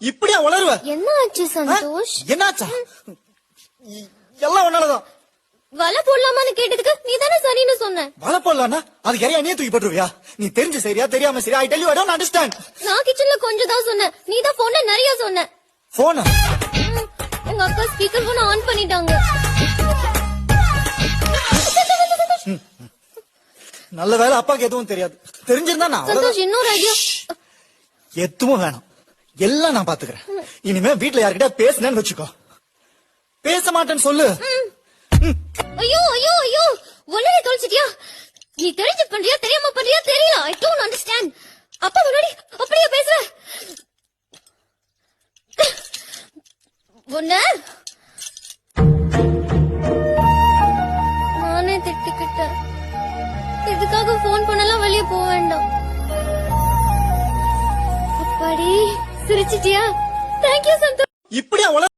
இப்படியா உளருவ? என்ன ஆச்சு சந்தோஷ்? என்னாச்சா? எல்லாம் ஒன்னாலதான். வலை போடலாமான்னு கேட்டதுக்கு நீ தானே சரின்னு சொன்ன. வலை போடலாம்னா அது யாரையா நீ தூக்கி போட்டுருவியா? நீ தெரிஞ்சு சரியா தெரியாம சரியா? I tell you I don't understand. நான் கிச்சன்ல கொஞ்சம் தான் சொன்னேன், நீ தான் போன்ல நிறைய சொன்ன. போனா? எங்க அக்கா ஸ்பீக்கர் போன் ஆன் பண்ணிட்டாங்க. நல்ல வேலை அப்பாக்கு எதுவும் தெரியாது. தெரிஞ்சிருந்தா நான் சந்தோஷ் இன்னொரு ஐடியா. எதுவும் வேணாம், எல்லாம் நான் பாத்துக்கிறேன். இனிமே வீட்டுல யார்கிட்ட பேசுனேன்னு வச்சுக்கோ. பேச மாட்டேன்னு சொல்லு. ஐயோ ஐயோ ஐயோ, ஒன்னே தொலைச்சிட்டியா? நீ தெரிஞ்சு பண்றியா தெரியாம பண்றியா தெரியல. I don't understand. அப்பா முன்னாடி அப்படியே பேசுற. ஒண்ணு நானே திட்டிக்கிட்டேன். இதுக்காக போன் பண்ணலாம் வெளியே போக வேண்டாம். அப்பாடி சிரிச்சிட்டியா? தேங்க்யூ சந்தோஷ். இப்படியா